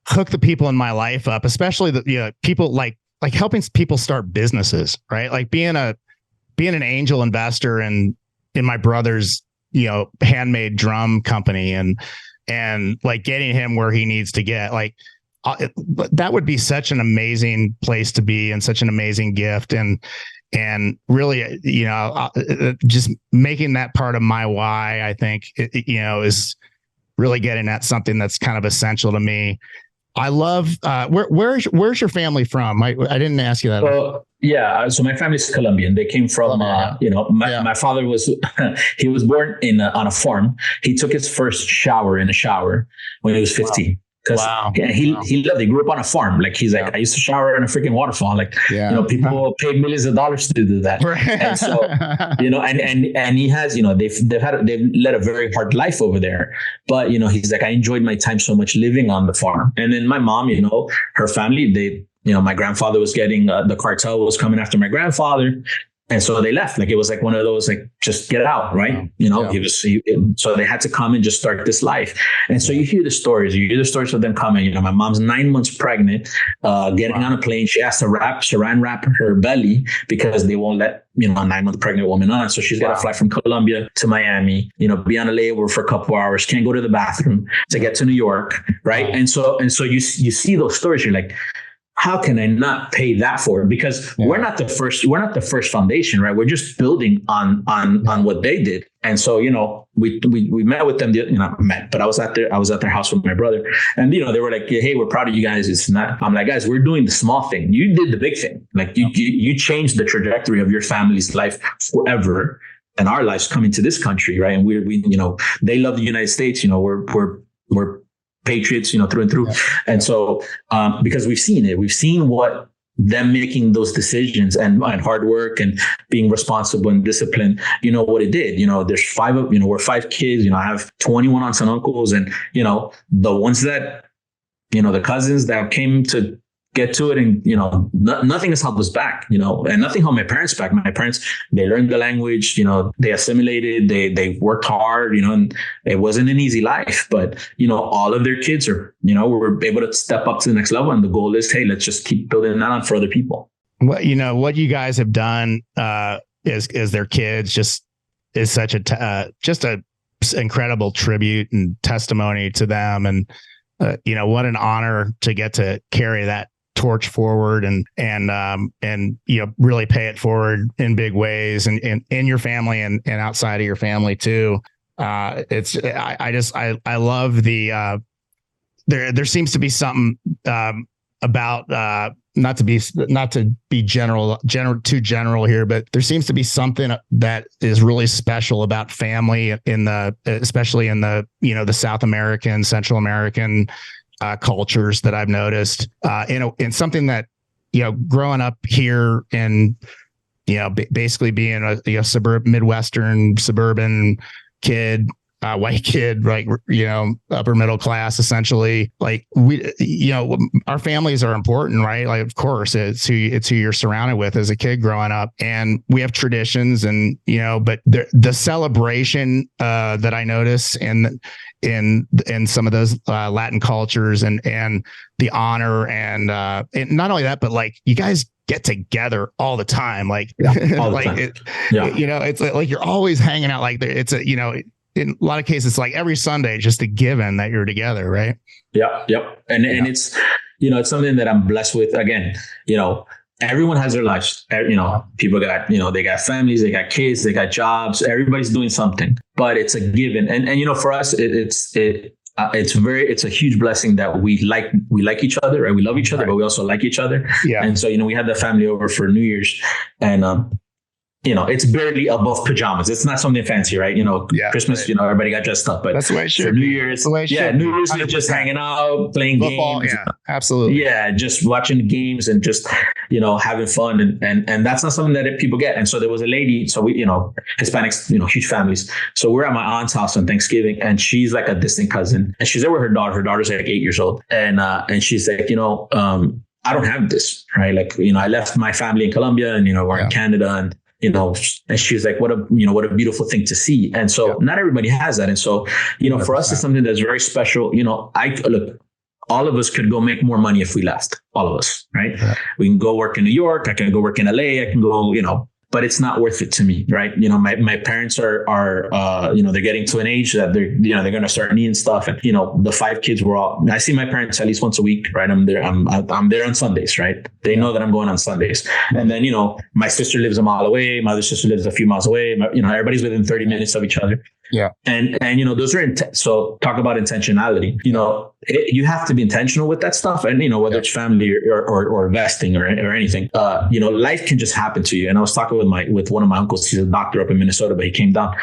hook the people in my life up, especially the, people like helping people start businesses, right? Like being an angel investor in my brother's, handmade drum company and like getting him where he needs to get, like, that would be such an amazing place to be and such an amazing gift. And really, just making that part of my why, I think, is really getting at something that's kind of essential to me. I love, where's your family from? I didn't ask you that. Well, yeah. So my family's Colombian. They came from, my father he was born on a farm. He took his first shower in a shower when he was 15. Wow. Wow. He loved it. He grew up on a farm. Like he's like, I used to shower in a freaking waterfall. Like, people paid millions of dollars to do that. Right. And so, and he has, they've led a very hard life over there. But, he's like, I enjoyed my time so much living on the farm. And then my mom, her family, my grandfather was getting, the cartel was coming after my grandfather. And so they left. Like, it was like one of those, like, just get out, right? So they had to come and just start this life. And so you hear the stories of them coming. My mom's 9 months pregnant, getting on a plane. She has to saran wrap her belly because they won't let, a 9-month pregnant woman on. So she's got to fly from Colombia to Miami, be on a layover for a couple of hours, can't go to the bathroom to get to New York. Right. And so you see those stories. You're like, how can I not pay that forward? Because we're not the first foundation, right? We're just building on what they did. And so, we met with them, but I was at their house with my brother, and, they were like, hey, we're proud of you guys. It's not, I'm like, guys, we're doing the small thing. You did the big thing. Like you changed the trajectory of your family's life forever. And our lives coming to this country. Right. And we they love the United States. We're patriots, through and through. Yeah. And so, because we've seen what them making those decisions and hard work and being responsible and disciplined, what it did. There's we're 5 kids. I have 21 aunts and uncles, and the ones that, the cousins that came to get to it, and nothing has held us back, and nothing held my parents back. My parents, they learned the language, they assimilated, they worked hard, and it wasn't an easy life, but all of their kids are, were able to step up to the next level, and the goal is, hey, let's just keep building that on for other people. Well, what you guys have done is their kids just is such just a incredible tribute and testimony to them. And, what an honor to get to carry that torch forward and really pay it forward in big ways and in your family and outside of your family too. I love the, there seems to be something, about, not to be too general here, but there seems to be something that is really special about family especially in the South American, Central American cultures that I've noticed, in something that, growing up here and, basically being a Midwestern suburban kid, white kid, like, upper middle class, essentially, like our families are important, right? Like, of course, it's who you're surrounded with as a kid growing up, and we have traditions and, but the celebration, that I notice in some of those, Latin cultures and the honor and not only that, but like you guys get together all the time. Like, all the time. It's like you're always hanging out. Like it's in a lot of cases, it's like every Sunday, just a given that you're together, right? Yeah. Yep. And it's, it's something that I'm blessed with. Again, everyone has their lives. People got, they got families, they got kids, they got jobs. Everybody's doing something, but it's a given. And for us, it's a huge blessing that we like each other, right? We love each other, but we also like each other. Yeah. And so, we had the family over for New Year's, and it's barely above pajamas. It's not something fancy, right? Christmas, right. Everybody got dressed up, but that's the way it should. For New Year's, New Year's is just hanging out, playing football, games. Yeah, absolutely. Yeah, just watching games and just, having fun. And that's not something that people get. And so there was a lady, so we, Hispanics, huge families. So we're at my aunt's house on Thanksgiving, and she's like a distant cousin, and she's there with her daughter. Her daughter's like 8 years old. And she's like, I don't have this, right? Like, I left my family in Colombia and, we're in Canada, and and she's like, what a beautiful thing to see. And so not everybody has that. And so, for us, it's something that's very special. Look, all of us could go make more money if we left, all of us, right? Yeah. We can go work in New York. I can go work in LA. I can go, but it's not worth it to me, right? My parents are they're getting to an age that they're going to start needing stuff. And, the 5 kids I see my parents at least once a week, right? I'm there on Sundays, right? They know that I'm going on Sundays. And then, my sister lives a mile away. My other sister lives a few miles away. Everybody's within 30 minutes of each other. Yeah. And those are, so talk about intentionality, you have to be intentional with that stuff. And, whether it's family or investing or anything, life can just happen to you. And I was talking with one of my uncles. He's a doctor up in Minnesota, but he came down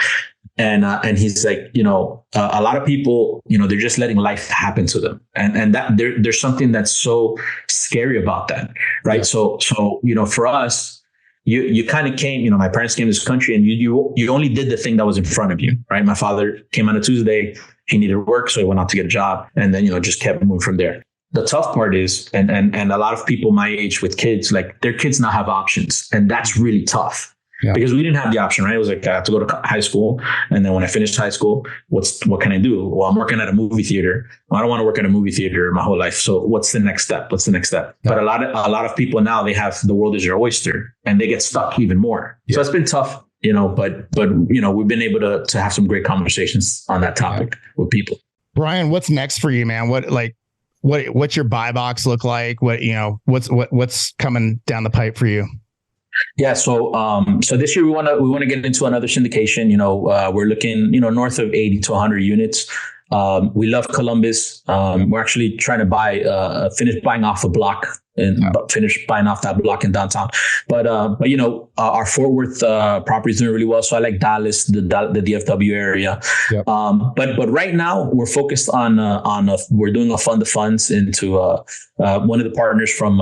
and he's like, a lot of people, they're just letting life happen to them. And that there's something that's so scary about that. Right. Yeah. So, for us, you kind of came, my parents came to this country, and you only did the thing that was in front of you, right? My father came on a Tuesday, he needed work, so he went out to get a job, and then, just kept moving from there. The tough part is, and a lot of people my age with kids, like their kids now have options, and that's really tough. Yeah. Because we didn't have the option, right? It was like, I have to go to high school. And then when I finished high school, what can I do? Well, I'm working at a movie theater. Well, I don't want to work at a movie theater my whole life. So what's the next step? Yeah. But a lot of people now, they have the world is their oyster, and they get stuck even more. Yeah. So it's been tough, but we've been able to have some great conversations on that topic with people. Bryan, what's next for you, man? What's your buy box look like? What's coming down the pipe for you? Yeah. So this year we want to get into another syndication. We're looking, north of 80 to 100 units. We love Columbus. We're actually trying to finish buying off a block and finish buying off that block in downtown. But our Fort Worth property is doing really well. So I like Dallas, the DFW area. Yep. But right now we're focused on we're doing a fund of funds into one of the partners from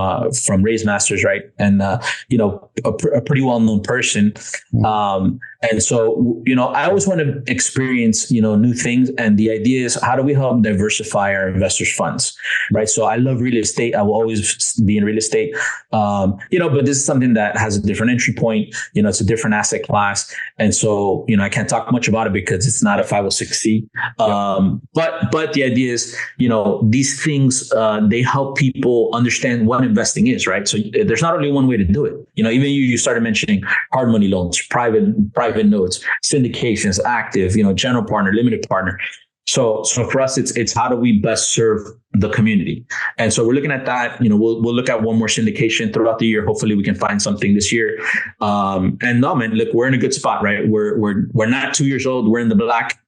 Raise Masters, right? And a pretty well known person. And so I always want to experience new things, and the idea is, how do we help diversify our investors' funds, right? So I love real estate. I will always be in real estate, but this is something that has a different entry point. It's a different asset class, and so I can't talk much about it because it's not a 506c. But the idea is, these things they help people understand what investing is, right? So there's not only one way to do it. Even you started mentioning hard money loans, private private notes, syndications, active, general partner, limited partner. So for us, it's how do we best serve the community? And so we're looking at that. We'll look at one more syndication throughout the year. Hopefully we can find something this year. And no, man, look, we're in a good spot, right? We're not 2 years old. We're in the black.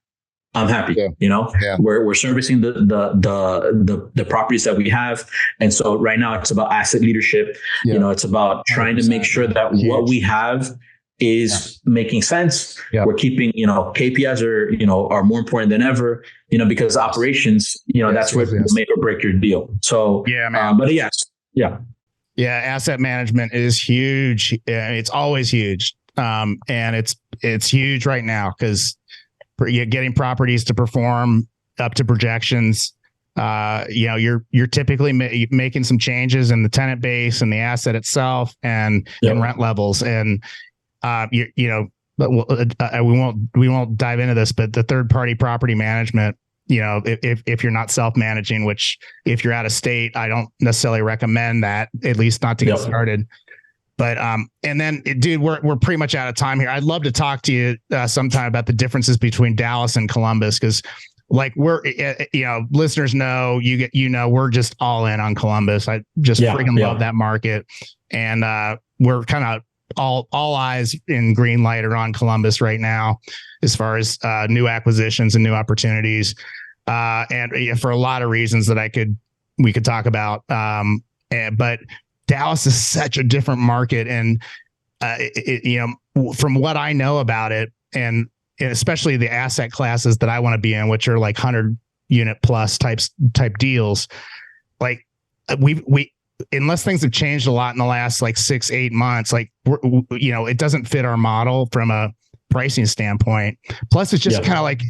I'm happy. Yeah. We're servicing the properties that we have. And so right now it's about asset leadership. Yeah. It's about trying to make sure that what we have is making sense. Yeah. We're keeping, KPIs are more important than ever, because operations, that's where will make or break your deal. So, yeah, man. But yes. Yeah. Yeah. Asset management is huge. It's always huge. And it's huge right now because you're getting properties to perform up to projections. You're typically making some changes in the tenant base and the asset itself and rent levels. And, but we won't dive into this, but the third party property management, if you're not self-managing, which if you're out of state, I don't necessarily recommend that, at least not to get started. But, and then dude, we're pretty much out of time here. I'd love to talk to you sometime about the differences between Dallas and Columbus. Cause like we're, listeners know, we're just all in on Columbus. I just freaking love that market. And, we're kind of all eyes in green light are on Columbus right now, as far as, new acquisitions and new opportunities. And for a lot of reasons that we could talk about. But Dallas is such a different market. And, from what I know about it, and especially the asset classes that I want to be in, which are like 100 unit plus type deals, like we unless things have changed a lot in the last like 6-8 months, like it doesn't fit our model from a pricing standpoint. Plus it's just kind of like,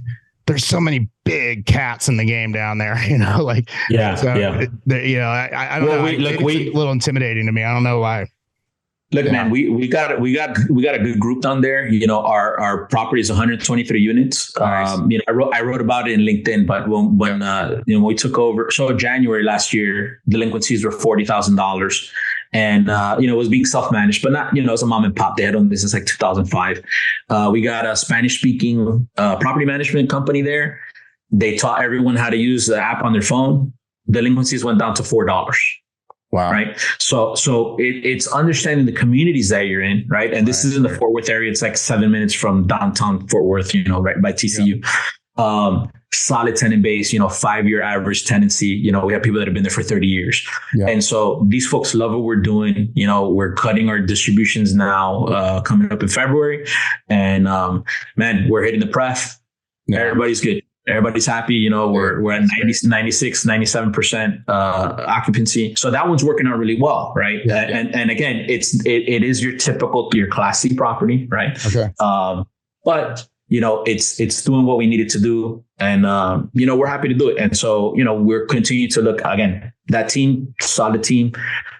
there's so many big cats in the game down there, I don't know. It's a little intimidating to me. I don't know why. Look, man, we got a good group down there. Our property is 123 units. Nice. I wrote about it in LinkedIn, but when we took over, so January last year, delinquencies were $40,000, and it was being self-managed, but not it's a mom and pop. They had owned this since like 2005. We got a Spanish-speaking property management company there. They taught everyone how to use the app on their phone. Delinquencies went down to $4. Wow. Right. So it's understanding the communities that you're in. Right. And this is in the Fort Worth area. It's like 7 minutes from downtown Fort Worth, right by TCU. Yeah. Solid tenant base, 5-year average tenancy. We have people that have been there for 30 years. Yeah. And so these folks love what we're doing. We're cutting our distributions now, coming up in February. And man, we're hitting the pref. Yeah. Everybody's good. Everybody's happy. We're at 96, 97% occupancy. So that one's working out really well. Right. Yeah. And again, it is your typical, your Class C property. Right. Okay. But it's doing what we needed to do. And, we're happy to do it. And so, we're continuing to look again, that team, solid team,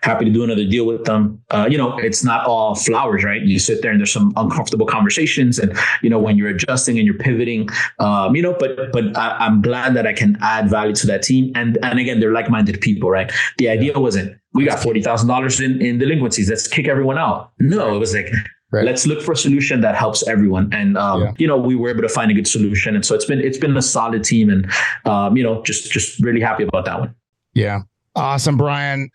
happy to do another deal with them. It's not all flowers, right? You sit there and there's some uncomfortable conversations and, when you're adjusting and you're pivoting, but I'm glad that I can add value to that team. And again, they're like-minded people, right? The idea wasn't, we got $40,000 in delinquencies, let's kick everyone out. No, it was like, right. Let's look for a solution that helps everyone. And, we were able to find a good solution. And so it's been a solid team and, just really happy about that one. Yeah. Awesome, Bryan.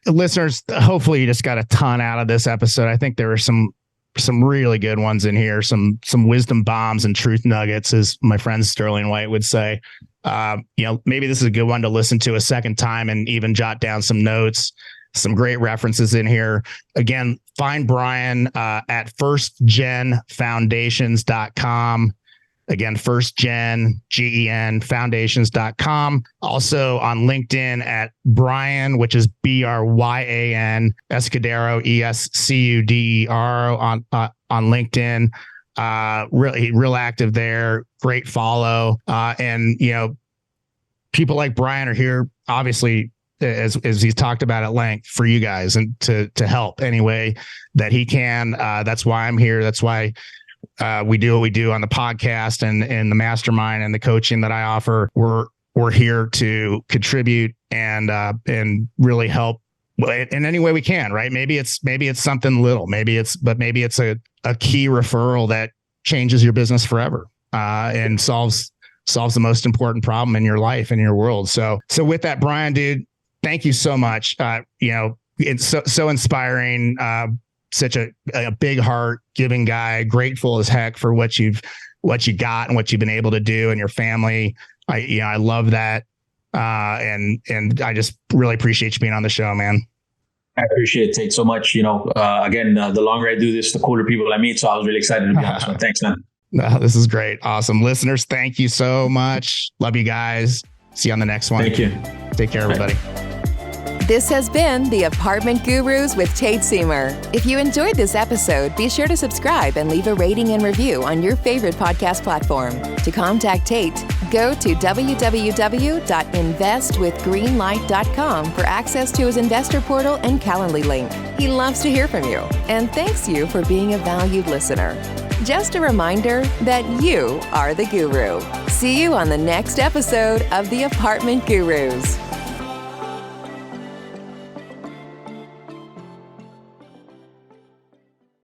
Listeners, hopefully you just got a ton out of this episode. I think there were some really good ones in here, some wisdom bombs and truth nuggets, as my friend Sterling White would say. Maybe this is a good one to listen to a second time and even jot down some notes. Some great references in here. Again, find Bryan at firstgenfoundations.com. Again, firstgen, foundations.com. Also on LinkedIn at Bryan, which is BRYAN, Escudero, ESCUDERO on LinkedIn. Really real active there. Great follow. And people like Bryan are here, obviously, as he's talked about at length, for you guys and to help any way that he can. That's why I'm here. That's why we do what we do on the podcast and the mastermind and the coaching that I offer. We're here to contribute and really help in any way we can. Right? Maybe it's something little. Maybe it's a key referral that changes your business forever, and solves the most important problem in your life and your world. So with that, Bryan, dude, thank you so much. It's so inspiring. Such a big heart, giving guy, grateful as heck for what you got and what you've been able to do and your family. I love that. And I just really appreciate you being on the show, man. I appreciate it, Tate, so much. Again, the longer I do this, the cooler people I meet. So I was really excited to be on this one. Thanks, man. No, this is great. Awesome. Listeners, thank you so much. Love you guys. See you on the next one. Thank you. Take care, everybody. This has been the Apartment Gurus with Tate Siemer. If you enjoyed this episode, be sure to subscribe and leave a rating and review on your favorite podcast platform. To contact Tate, go to www.investwithgreenlight.com for access to his investor portal and Calendly link. He loves to hear from you and thanks you for being a valued listener. Just a reminder that you are the guru. See you on the next episode of the Apartment Gurus.